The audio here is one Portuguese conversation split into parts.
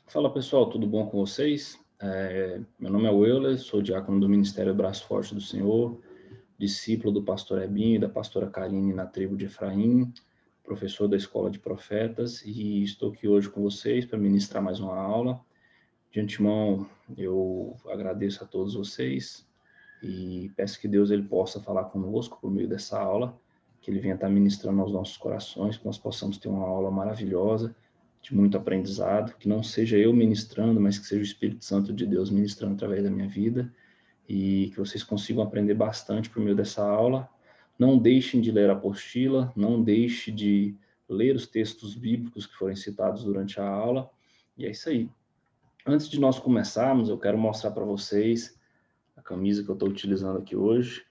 Fala pessoal, tudo bom com vocês? Meu nome é Euler, sou diácono do Ministério Braço Forte do Senhor, discípulo do pastor Ebinho e da pastora Karine na tribo de Efraim, professor da Escola de Profetas, e estou aqui hoje com vocês para ministrar mais uma aula. De antemão, eu agradeço a todos vocês e peço que Deus ele possa falar conosco por meio dessa aula, que ele venha estar ministrando aos nossos corações, que nós possamos ter uma aula maravilhosa, de muito aprendizado, que não seja eu ministrando, mas que seja o Espírito Santo de Deus ministrando através da minha vida, e que vocês consigam aprender bastante por meio dessa aula. Não deixem de ler a apostila, não deixem de ler os textos bíblicos que forem citados durante a aula, e é isso aí. Antes de nós começarmos, eu quero mostrar para vocês a camisa que eu estou utilizando aqui hoje.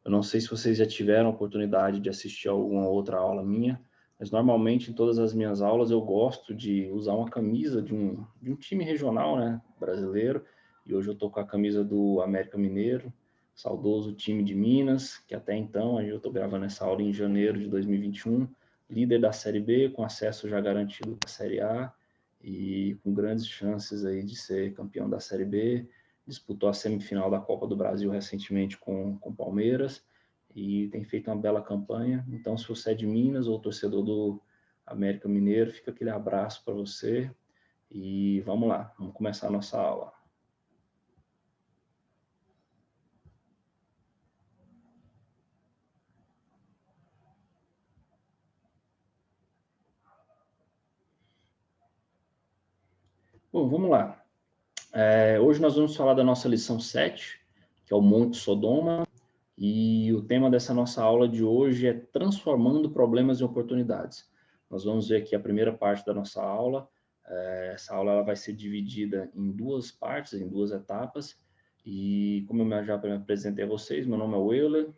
Eu não sei se vocês já tiveram a oportunidade de assistir a alguma outra aula minha, mas normalmente em todas as minhas aulas eu gosto de usar uma camisa de um time regional, né, brasileiro, e hoje eu estou com a camisa do América Mineiro, saudoso time de Minas, que até então, eu estou gravando essa aula em janeiro de 2021, líder da Série B, com acesso já garantido à Série A, e com grandes chances aí de ser campeão da Série B, disputou a semifinal da Copa do Brasil recentemente com o Palmeiras, e tem feito uma bela campanha. Então, se você é de Minas ou torcedor do América Mineiro, fica aquele abraço para você e vamos lá, vamos começar a nossa aula. Bom, vamos lá. Hoje nós vamos falar da nossa lição 7, que é o Monte Sodoma, e o tema dessa nossa aula de hoje é transformando problemas em oportunidades. Nós vamos ver aqui a primeira parte da nossa aula. Essa aula ela vai ser dividida em duas partes, em duas etapas. E como eu já apresentei a vocês, meu nome é Euler.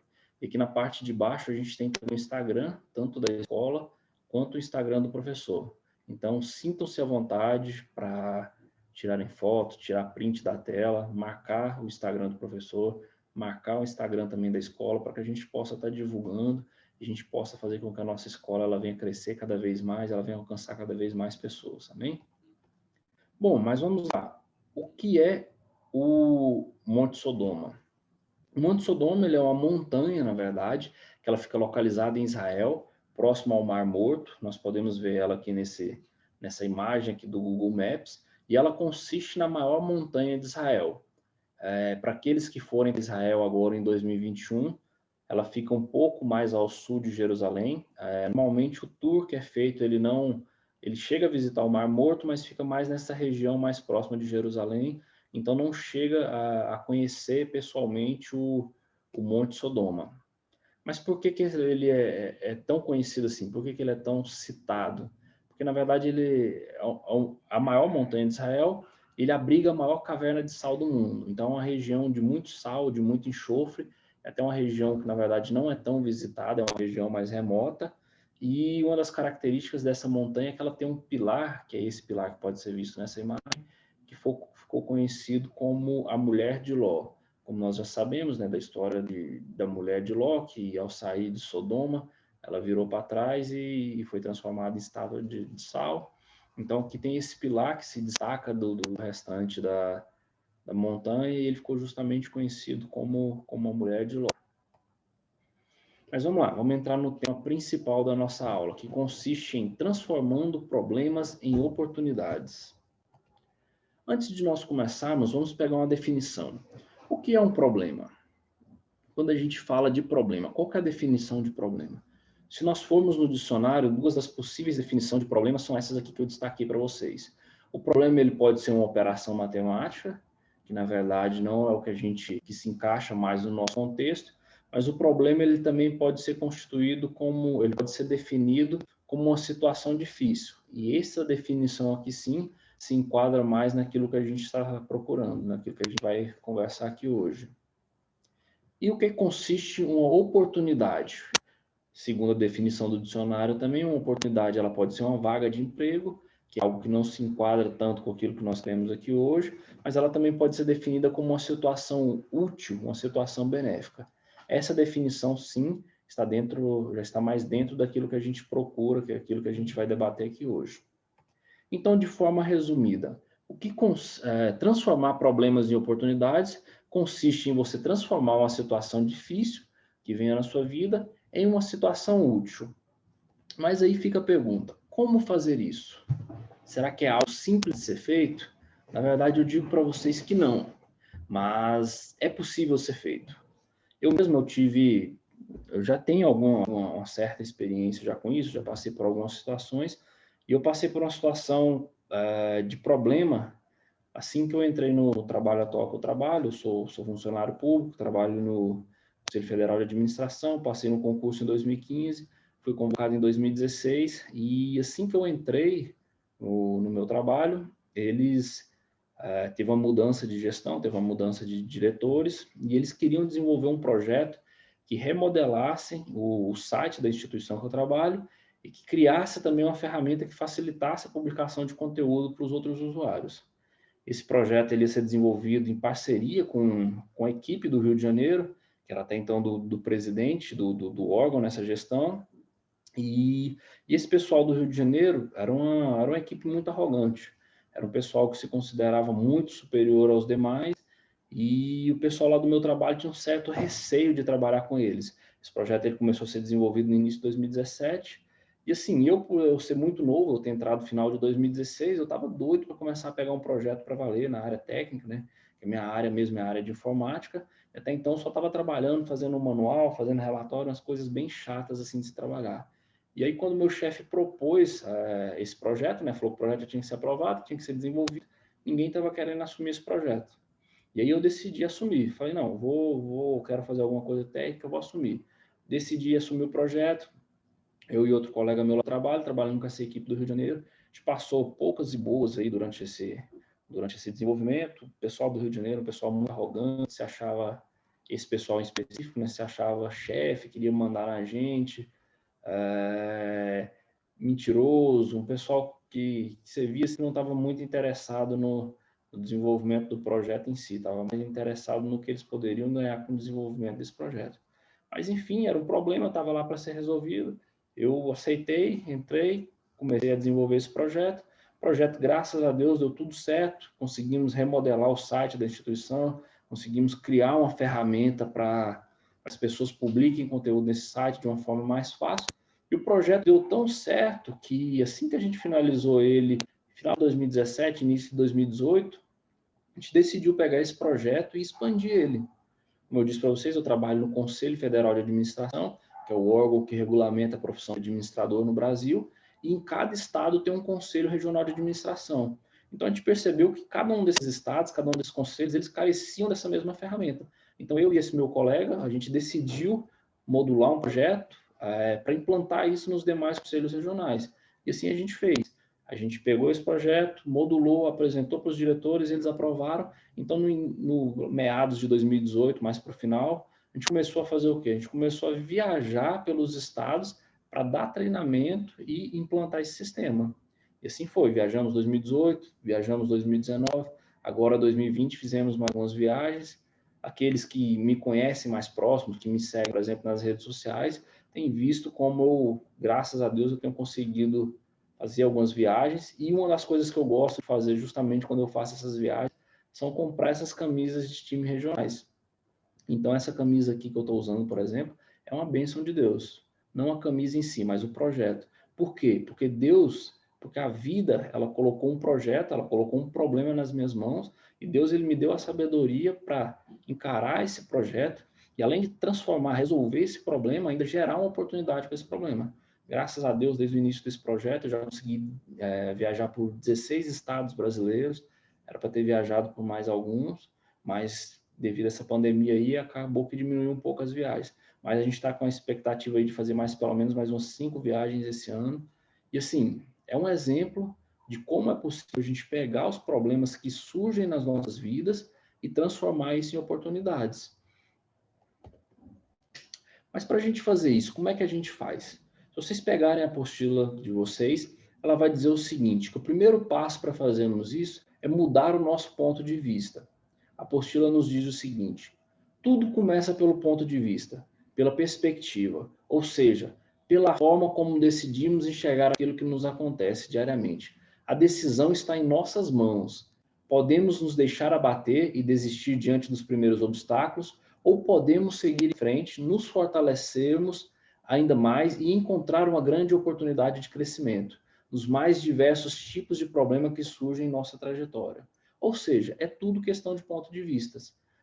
E aqui na parte de baixo a gente tem o Instagram, tanto da escola quanto o Instagram do professor. Então, sintam-se à vontade para tirarem foto, tirar print da tela, marcar o Instagram do professor, marcar o Instagram também da escola, para que a gente possa estar divulgando e a gente possa fazer com que a nossa escola ela venha crescer cada vez mais, ela venha alcançar cada vez mais pessoas, amém? Bom, mas vamos lá. O que é o Monte Sodoma? O Monte Sodoma ele é uma montanha, na verdade, que ela fica localizada em Israel, próximo ao Mar Morto. Nós podemos ver ela aqui nessa imagem aqui do Google Maps, e ela consiste na maior montanha de Israel. Para aqueles que forem para Israel agora em 2021, ela fica um pouco mais ao sul de Jerusalém. Normalmente o tour que é feito, ele chega a visitar o Mar Morto, mas fica mais nessa região mais próxima de Jerusalém, então não chega a conhecer pessoalmente o Monte Sodoma. Mas por que ele é tão conhecido assim? Por que ele é tão citado? Porque, na verdade, ele é a maior montanha de Israel, ele abriga a maior caverna de sal do mundo. Então, é uma região de muito sal, de muito enxofre, é até uma região que, na verdade, não é tão visitada, é uma região mais remota, e uma das características dessa montanha é que ela tem um pilar, que é esse pilar que pode ser visto nessa imagem, que ficou conhecido como a Mulher de Ló. Como nós já sabemos, né, da história da mulher de Ló, que ao sair de Sodoma, ela virou para trás e foi transformada em estátua de sal. Então, aqui tem esse pilar que se destaca do restante da montanha, e ele ficou justamente conhecido como a mulher de Ló. Mas vamos lá, vamos entrar no tema principal da nossa aula, que consiste em transformando problemas em oportunidades. Antes de nós começarmos, vamos pegar uma definição. O que é um problema? Quando a gente fala de problema, qual que é a definição de problema? Se nós formos no dicionário, duas das possíveis definições de problema são essas aqui que eu destaquei para vocês. O problema ele pode ser uma operação matemática, que na verdade não é o que se encaixa mais no nosso contexto, mas o problema ele também pode ser ele pode ser definido como uma situação difícil. E essa definição aqui sim se enquadra mais naquilo que a gente está procurando, naquilo que a gente vai conversar aqui hoje. E o que consiste uma oportunidade? Segundo a definição do dicionário, também uma oportunidade ela pode ser uma vaga de emprego, que é algo que não se enquadra tanto com aquilo que nós temos aqui hoje, mas ela também pode ser definida como uma situação útil, uma situação benéfica. Essa definição, sim, já está mais dentro daquilo que a gente procura, que é aquilo que a gente vai debater aqui hoje. Então, de forma resumida, Transformar problemas em oportunidades consiste em você transformar uma situação difícil que venha na sua vida em uma situação útil. Mas aí fica a pergunta, como fazer isso? Será que é algo simples de ser feito? Na verdade, eu digo para vocês que não, mas é possível ser feito. Eu já tenho uma certa experiência já com isso, já passei por algumas situações, e eu passei por uma situação de problema assim que eu entrei no trabalho atual que eu trabalho. Eu sou funcionário público, trabalho no Conselho Federal de Administração, passei no concurso em 2015, fui convocado em 2016, e assim que eu entrei no meu trabalho, teve uma mudança de gestão, teve uma mudança de diretores, e eles queriam desenvolver um projeto que remodelasse o site da instituição que eu trabalho e que criasse também uma ferramenta que facilitasse a publicação de conteúdo para os outros usuários. Esse projeto ele ia ser desenvolvido em parceria com a equipe do Rio de Janeiro, que era até então do presidente do órgão nessa gestão, e esse pessoal do Rio de Janeiro era uma equipe muito arrogante, era um pessoal que se considerava muito superior aos demais, e o pessoal lá do meu trabalho tinha um certo receio de trabalhar com eles. Esse projeto ele começou a ser desenvolvido no início de 2017, e assim, por eu ser muito novo, eu ter entrado no final de 2016, eu estava doido para começar a pegar um projeto para valer na área técnica, né? Que a minha área mesmo é a área de informática, e até então só estava trabalhando, fazendo um manual, fazendo relatório, umas coisas bem chatas assim de se trabalhar. E aí, quando meu chefe propôs esse projeto, né, falou que o projeto tinha que ser aprovado, tinha que ser desenvolvido, ninguém estava querendo assumir esse projeto. E aí eu decidi assumir. Falei, não, quero fazer alguma coisa técnica, eu vou assumir. Decidi assumir o projeto. Eu e outro colega meu lá trabalhando com essa equipe do Rio de Janeiro. A gente passou poucas e boas aí durante esse desenvolvimento. O pessoal do Rio de Janeiro, um pessoal muito arrogante, se achava, esse pessoal em específico, né, se achava chefe, queria mandar na gente, mentiroso, um pessoal que você via se não estava muito interessado no desenvolvimento do projeto em si, estava mais interessado no que eles poderiam ganhar com o desenvolvimento desse projeto. Mas, enfim, era um problema, estava lá para ser resolvido. Eu aceitei, entrei, comecei a desenvolver esse projeto. O projeto, graças a Deus, deu tudo certo. Conseguimos remodelar o site da instituição, conseguimos criar uma ferramenta para as pessoas publiquem conteúdo nesse site de uma forma mais fácil. E o projeto deu tão certo que, assim que a gente finalizou ele, final de 2017, início de 2018, a gente decidiu pegar esse projeto e expandir ele. Como eu disse para vocês, eu trabalho no Conselho Federal de Administração, que é o órgão que regulamenta a profissão de administrador no Brasil, e em cada estado tem um Conselho Regional de Administração. Então, a gente percebeu que cada um desses estados, cada um desses conselhos, eles careciam dessa mesma ferramenta. Então, eu e esse meu colega, a gente decidiu modular um projeto para implantar isso nos demais conselhos regionais. E assim a gente fez. A gente pegou esse projeto, modulou, apresentou para os diretores, eles aprovaram. Então, no meados de 2018, mais para o final, a gente começou a fazer o quê? A gente começou a viajar pelos estados para dar treinamento e implantar esse sistema. E assim foi, viajamos 2018, viajamos 2019, agora 2020 fizemos mais algumas viagens. Aqueles que me conhecem mais próximos, que me seguem, por exemplo, nas redes sociais, têm visto como eu, graças a Deus, eu tenho conseguido fazer algumas viagens, e uma das coisas que eu gosto de fazer justamente quando eu faço essas viagens são comprar essas camisas de time regionais. Então, essa camisa aqui que eu estou usando, por exemplo, é uma bênção de Deus. Não a camisa em si, mas o projeto. Por quê? Porque a vida, ela colocou um projeto, ela colocou um problema nas minhas mãos, e Deus ele me deu a sabedoria para encarar esse projeto, e além de transformar, resolver esse problema, ainda gerar uma oportunidade para esse problema. Graças a Deus, desde o início desse projeto, eu já consegui viajar por 16 estados brasileiros. Era para ter viajado por mais alguns, mas devido a essa pandemia aí, acabou que diminuiu um pouco as viagens. Mas a gente está com a expectativa aí de fazer pelo menos mais umas 5 viagens esse ano. E assim, é um exemplo de como é possível a gente pegar os problemas que surgem nas nossas vidas e transformar isso em oportunidades. Mas para a gente fazer isso, como é que a gente faz? Se vocês pegarem a apostila de vocês, ela vai dizer o seguinte, que o primeiro passo para fazermos isso é mudar o nosso ponto de vista. A apostila nos diz o seguinte, tudo começa pelo ponto de vista, pela perspectiva, ou seja, pela forma como decidimos enxergar aquilo que nos acontece diariamente. A decisão está em nossas mãos. Podemos nos deixar abater e desistir diante dos primeiros obstáculos, ou podemos seguir em frente, nos fortalecermos ainda mais e encontrar uma grande oportunidade de crescimento nos mais diversos tipos de problema que surgem em nossa trajetória. Ou seja, é tudo questão de ponto de vista.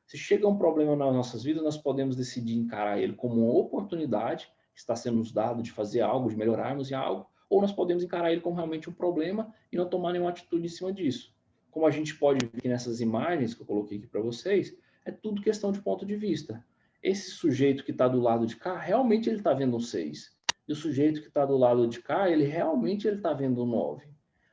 Se chega um problema nas nossas vidas, nós podemos decidir encarar ele como uma oportunidade que está sendo nos dado de fazer algo, de melhorarmos em algo, ou nós podemos encarar ele como realmente um problema e não tomar nenhuma atitude em cima disso. Como a gente pode ver aqui nessas imagens que eu coloquei aqui para vocês, é tudo questão de ponto de vista. Esse sujeito que está do lado de cá, realmente ele está vendo um 6. E o sujeito que está do lado de cá, ele realmente está vendo um 9.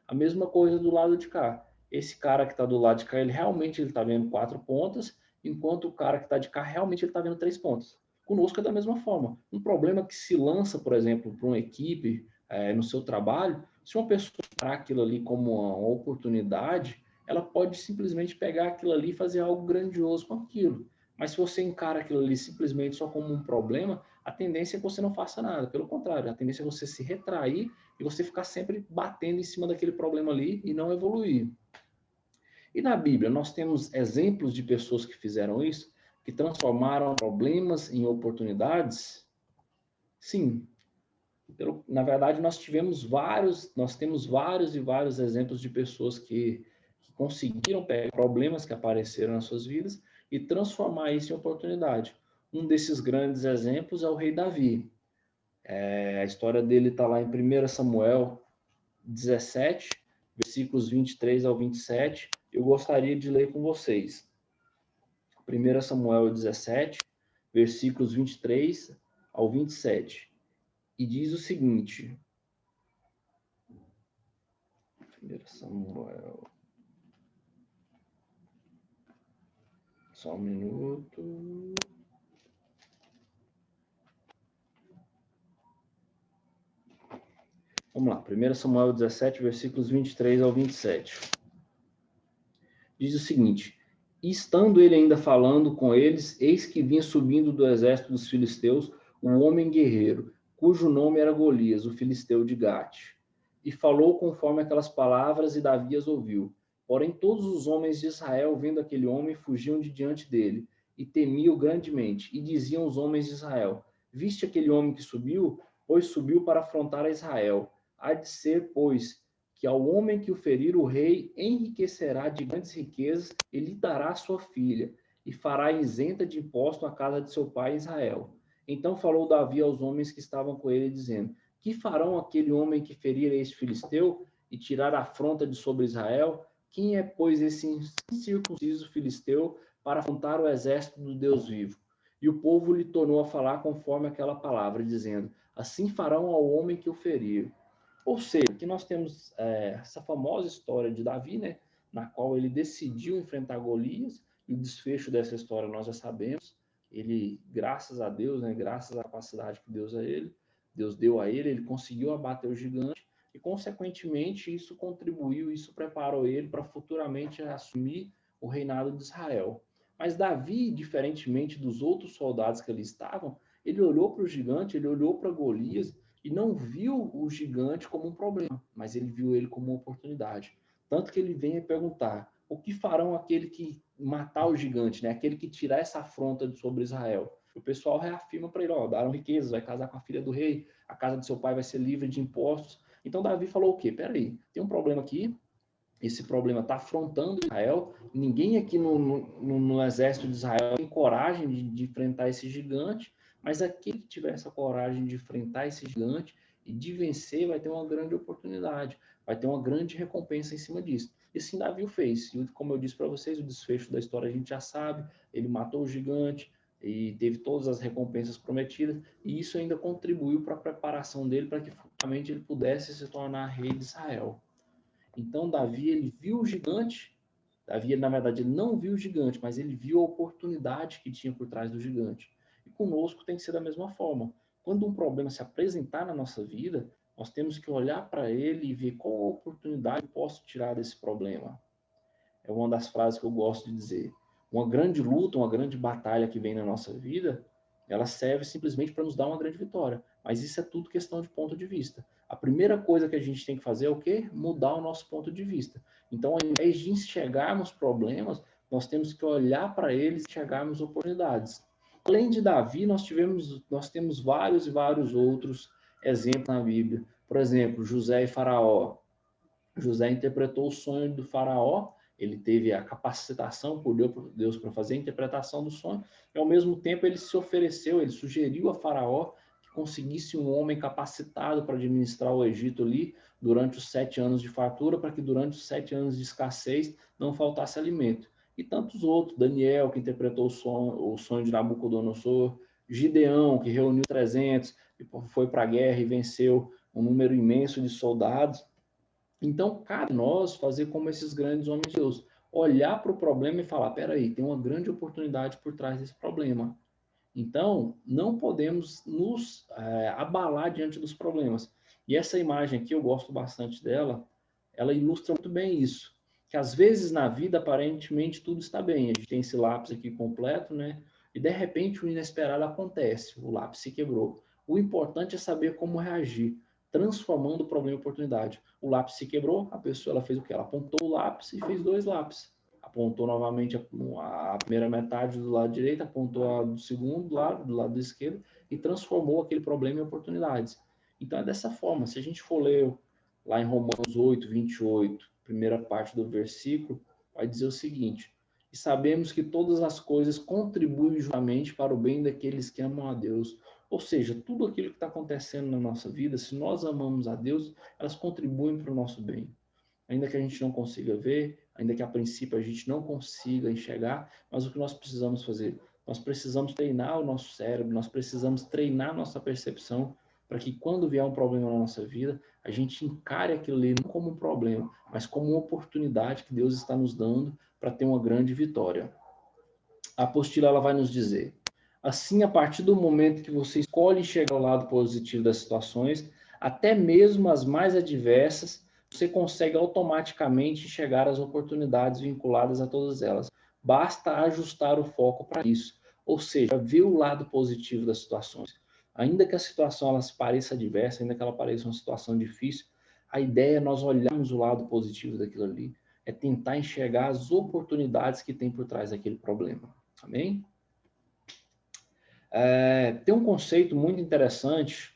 A mesma coisa do lado de cá. Esse cara que está do lado de cá, ele realmente está vendo 4 pontas, enquanto o cara que está de cá, realmente ele está vendo 3 pontas. Conosco é da mesma forma. Um problema que se lança, por exemplo, para uma equipe, no seu trabalho, se uma pessoa encarar aquilo ali como uma oportunidade, ela pode simplesmente pegar aquilo ali e fazer algo grandioso com aquilo. Mas se você encara aquilo ali simplesmente só como um problema, a tendência é que você não faça nada. Pelo contrário, a tendência é você se retrair e você ficar sempre batendo em cima daquele problema ali e não evoluir. E na Bíblia, nós temos exemplos de pessoas que fizeram isso, que transformaram problemas em oportunidades? Sim. Na verdade, nós temos vários e vários exemplos de pessoas que conseguiram pegar problemas que apareceram nas suas vidas e transformar isso em oportunidade. Um desses grandes exemplos é o rei Davi. A história dele está lá em 1 Samuel 17, versículos 23 ao 27. Eu gostaria de ler com vocês. 1 Samuel 17, versículos 23 ao 27. E diz o seguinte. 1 Samuel. Só um minuto. Vamos lá, 1 Samuel 17, versículos 23 ao 27. Diz o seguinte: E estando ele ainda falando com eles, eis que vinha subindo do exército dos filisteus um homem guerreiro, cujo nome era Golias, o filisteu de Gate. E falou conforme aquelas palavras, e Davi as ouviu. Porém, todos os homens de Israel, vendo aquele homem, fugiam de diante dele, e temiam grandemente. E diziam os homens de Israel: Viste aquele homem que subiu? Pois subiu para afrontar a Israel. Há de ser, pois, que ao homem que o ferir, o rei enriquecerá de grandes riquezas e lhe dará sua filha, e fará isenta de imposto a casa de seu pai Israel. Então falou Davi aos homens que estavam com ele, dizendo: Que farão aquele homem que ferir este filisteu e tirar a afronta de sobre Israel? Quem é, pois, esse incircunciso filisteu para afrontar o exército do Deus vivo? E o povo lhe tornou a falar conforme aquela palavra, dizendo: Assim farão ao homem que o ferir. Ou seja, aqui nós temos essa famosa história de Davi, né, na qual ele decidiu enfrentar Golias, e o desfecho dessa história nós já sabemos. Ele, graças a Deus, né, graças à capacidade que Deus deu a ele, ele conseguiu abater o gigante, e, consequentemente, isso contribuiu, isso preparou ele para futuramente assumir o reinado de Israel. Mas Davi, diferentemente dos outros soldados que ali estavam, ele olhou para o gigante, ele olhou para Golias, e não viu o gigante como um problema, mas ele viu ele como uma oportunidade. Tanto que ele vem perguntar: o que farão aquele que matar o gigante, né? Aquele que tirar essa afronta sobre Israel? O pessoal reafirma para ele: ó, darão riquezas, vai casar com a filha do rei, a casa de seu pai vai ser livre de impostos. Então Davi falou o quê? Peraí, tem um problema aqui, esse problema está afrontando Israel, ninguém aqui no exército de Israel tem coragem de enfrentar esse gigante, mas aquele que tiver essa coragem de enfrentar esse gigante e de vencer vai ter uma grande oportunidade, vai ter uma grande recompensa em cima disso. E assim Davi o fez. E como eu disse para vocês, o desfecho da história a gente já sabe, ele matou o gigante e teve todas as recompensas prometidas, e isso ainda contribuiu para a preparação dele para que futuramente ele pudesse se tornar rei de Israel. Então, Davi, ele viu o gigante. Davi, na verdade, ele não viu o gigante, mas ele viu a oportunidade que tinha por trás do gigante. E conosco tem que ser da mesma forma. Quando um problema se apresentar na nossa vida, nós temos que olhar para ele e ver qual oportunidade eu posso tirar desse problema. É uma das frases que eu gosto de dizer. Uma grande luta, uma grande batalha que vem na nossa vida, ela serve simplesmente para nos dar uma grande vitória. Mas isso é tudo questão de ponto de vista. A primeira coisa que a gente tem que fazer é o quê? Mudar o nosso ponto de vista. Então, ao invés de enxergarmos problemas, nós temos que olhar para eles e enxergarmos oportunidades. Além de Davi, nós temos vários e vários outros exemplos na Bíblia. Por exemplo, José e Faraó. José interpretou o sonho do faraó, ele teve a capacitação por Deus para fazer a interpretação do sonho, e ao mesmo tempo ele se ofereceu, ele sugeriu a faraó que conseguisse um homem capacitado para administrar o Egito ali durante os 7 anos de fartura, para que durante os 7 anos de escassez não faltasse alimento. E tantos outros, Daniel, que interpretou o sonho de Nabucodonosor, Gideão, que reuniu 300, e foi para a guerra e venceu um número imenso de soldados. Então, cabe a nós fazer como esses grandes homens de Deus, olhar para o problema e falar, peraí, tem uma grande oportunidade por trás desse problema. Então, não podemos nos abalar diante dos problemas. E essa imagem aqui, eu gosto bastante dela, ela ilustra muito bem isso. Que às vezes na vida, aparentemente, tudo está bem. A gente tem esse lápis aqui completo, né? E de repente o inesperado acontece, o lápis se quebrou. O importante é saber como reagir, transformando o problema em oportunidade. O lápis se quebrou, a pessoa ela fez o quê? Ela apontou o lápis e fez 2 lápis. Apontou novamente a primeira metade do lado direito, apontou a do segundo lado, do lado esquerdo, e transformou aquele problema em oportunidades. Então é dessa forma, se a gente for ler lá em Romanos 8, 28, primeira parte do versículo, vai dizer o seguinte: e sabemos que todas as coisas contribuem justamente para o bem daqueles que amam a Deus. Ou seja, tudo aquilo que está acontecendo na nossa vida, se nós amamos a Deus, elas contribuem para o nosso bem. Ainda que a gente não consiga ver, ainda que a princípio a gente não consiga enxergar, mas o que nós precisamos fazer? Nós precisamos treinar o nosso cérebro, nós precisamos treinar a nossa percepção para que quando vier um problema na nossa vida, a gente encare aquilo ali não como um problema, mas como uma oportunidade que Deus está nos dando para ter uma grande vitória. A apostila ela vai nos dizer: assim, a partir do momento que você escolhe enxergar o lado positivo das situações, até mesmo as mais adversas, você consegue automaticamente enxergar as oportunidades vinculadas a todas elas. Basta ajustar o foco para isso, ou seja, ver o lado positivo das situações. Ainda que a situação ela pareça adversa, ainda que ela pareça uma situação difícil, a ideia é nós olharmos o lado positivo daquilo ali, é tentar enxergar as oportunidades que tem por trás daquele problema. Amém? Tem um conceito muito interessante,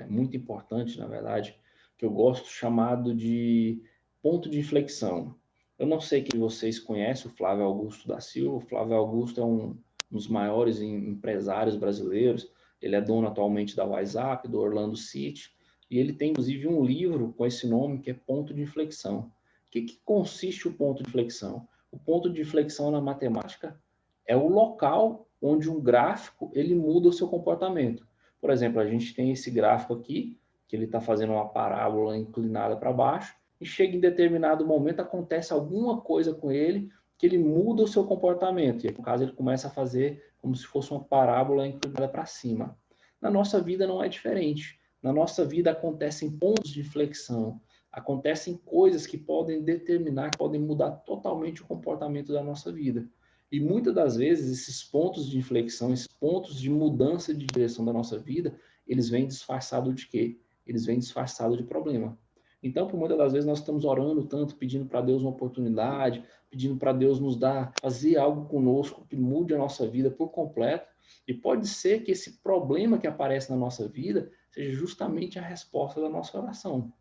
muito importante, na verdade, que eu gosto, chamado de ponto de inflexão. Eu não sei quem vocês conhecem, o Flávio Augusto da Silva. O Flávio Augusto é um dos maiores empresários brasileiros. Ele é dono atualmente da WhatsApp, do Orlando City, e ele tem, inclusive, um livro com esse nome, que é Ponto de Inflexão. O que consiste o ponto de inflexão? O ponto de inflexão na matemática é o local onde um gráfico ele muda o seu comportamento. Por exemplo, a gente tem esse gráfico aqui, que ele está fazendo uma parábola inclinada para baixo, e chega em determinado momento, acontece alguma coisa com ele, que ele muda o seu comportamento. E no caso, ele começa a fazer como se fosse uma parábola inclinada para cima. Na nossa vida não é diferente. Na nossa vida acontecem pontos de inflexão, acontecem coisas que podem determinar, que podem mudar totalmente o comportamento da nossa vida. E muitas das vezes esses pontos de inflexão, esses pontos de mudança de direção da nossa vida, eles vêm disfarçados de quê? Eles vêm disfarçados de problema. Então, por muitas das vezes nós estamos orando tanto, pedindo para Deus uma oportunidade, pedindo para Deus nos dar, fazer algo conosco que mude a nossa vida por completo. E pode ser que esse problema que aparece na nossa vida seja justamente a resposta da nossa oração.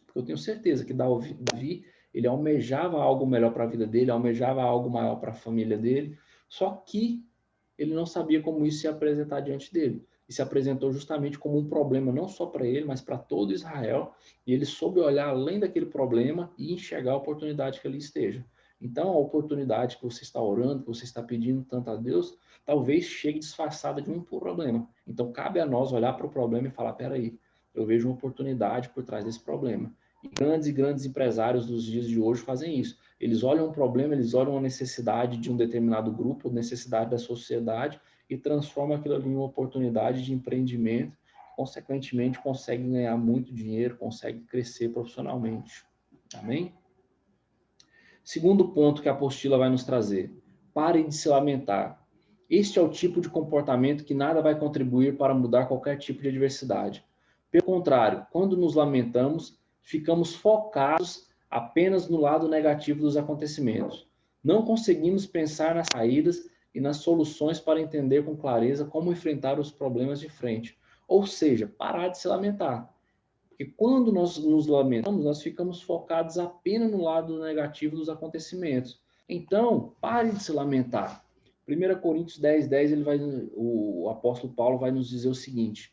Porque eu tenho certeza que Davi, ele almejava algo melhor para a vida dele, almejava algo maior para a família dele, só que ele não sabia como isso se apresentar diante dele. E se apresentou justamente como um problema não só para ele, mas para todo Israel, e ele soube olhar além daquele problema e enxergar a oportunidade que ali esteja. Então, a oportunidade que você está orando, que você está pedindo tanto a Deus, talvez chegue disfarçada de um problema. Então, cabe a nós olhar para o problema e falar, peraí, eu vejo uma oportunidade por trás desse problema. E grandes empresários dos dias de hoje fazem isso. Eles olham um problema, eles olham a necessidade de um determinado grupo, necessidade da sociedade, e transformam aquilo ali em uma oportunidade de empreendimento, consequentemente conseguem ganhar muito dinheiro, conseguem crescer profissionalmente. Amém? Segundo ponto que a apostila vai nos trazer: pare de se lamentar. Este é o tipo de comportamento que nada vai contribuir para mudar qualquer tipo de adversidade. Pelo contrário, quando nos lamentamos, ficamos focados apenas no lado negativo dos acontecimentos. Não conseguimos pensar nas saídas e nas soluções para entender com clareza como enfrentar os problemas de frente. Ou seja, parar de se lamentar. Porque quando nós nos lamentamos, nós ficamos focados apenas no lado negativo dos acontecimentos. Então, pare de se lamentar. 1 Coríntios 10:10, o apóstolo Paulo vai nos dizer o seguinte: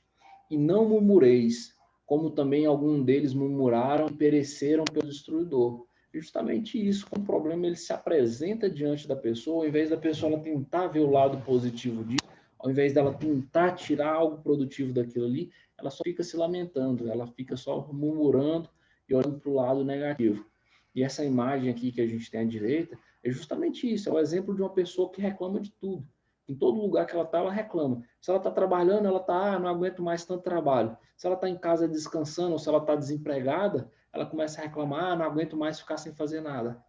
e não murmureis, como também alguns deles murmuraram e pereceram pelo destruidor. Justamente isso, quando o problema ele se apresenta diante da pessoa, ao invés da pessoa ela tentar ver o lado positivo disso, ao invés dela tentar tirar algo produtivo daquilo ali, ela só fica se lamentando, ela fica só murmurando e olhando para o lado negativo. E essa imagem aqui que a gente tem à direita é justamente isso, é o exemplo de uma pessoa que reclama de tudo. Em todo lugar que ela está, ela reclama. Se ela está trabalhando, ela está, não aguento mais tanto trabalho. Se ela está em casa descansando, ou se ela está desempregada, ela começa a reclamar, não aguento mais ficar sem fazer nada.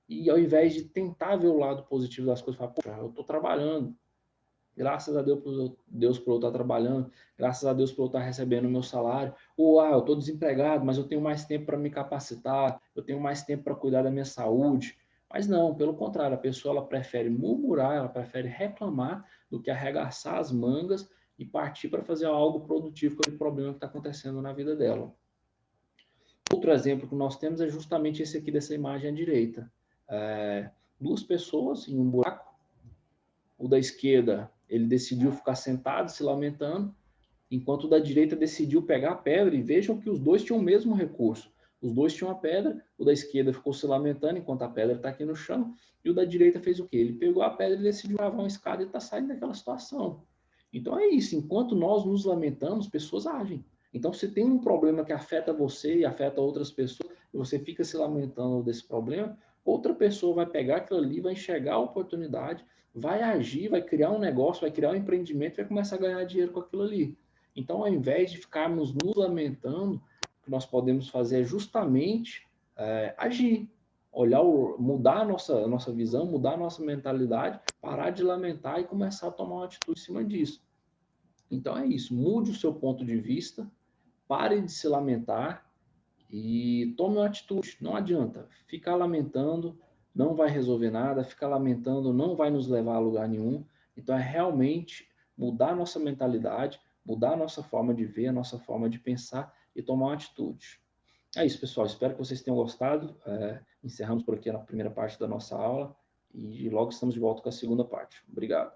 E ao invés de tentar ver o lado positivo das coisas, fala, poxa, eu estou trabalhando, graças a Deus por eu estar trabalhando, graças a Deus por eu estar recebendo o meu salário. Ou, eu estou desempregado, mas eu tenho mais tempo para me capacitar, eu tenho mais tempo para cuidar da minha saúde. Mas não, pelo contrário, a pessoa ela prefere murmurar, ela prefere reclamar do que arregaçar as mangas e partir para fazer algo produtivo com o problema que está acontecendo na vida dela. Outro exemplo que nós temos é justamente esse aqui dessa imagem à direita. Duas pessoas em um buraco. O da esquerda, ele decidiu ficar sentado, se lamentando, enquanto o da direita decidiu pegar a pedra, e vejam que os dois tinham o mesmo recurso. Os dois tinham a pedra, o da esquerda ficou se lamentando enquanto a pedra está aqui no chão, e o da direita fez o quê? Ele pegou a pedra e decidiu lavar uma escada e está saindo daquela situação. Então é isso, enquanto nós nos lamentamos, pessoas agem. Então, se tem um problema que afeta você e afeta outras pessoas, e você fica se lamentando desse problema, outra pessoa vai pegar aquilo ali, vai enxergar a oportunidade, vai agir, vai criar um negócio, vai criar um empreendimento e vai começar a ganhar dinheiro com aquilo ali. Então, ao invés de ficarmos nos lamentando, o que nós podemos fazer é justamente agir, mudar a nossa visão, mudar a nossa mentalidade, parar de lamentar e começar a tomar uma atitude em cima disso. Então é isso, mude o seu ponto de vista, pare de se lamentar e tome uma atitude. Não adianta, ficar lamentando não vai resolver nada, ficar lamentando não vai nos levar a lugar nenhum. Então é realmente mudar a nossa mentalidade, mudar a nossa forma de ver, a nossa forma de pensar e tomar uma atitude. É isso, pessoal. Espero que vocês tenham gostado. Encerramos por aqui a primeira parte da nossa aula e logo estamos de volta com a segunda parte. Obrigado.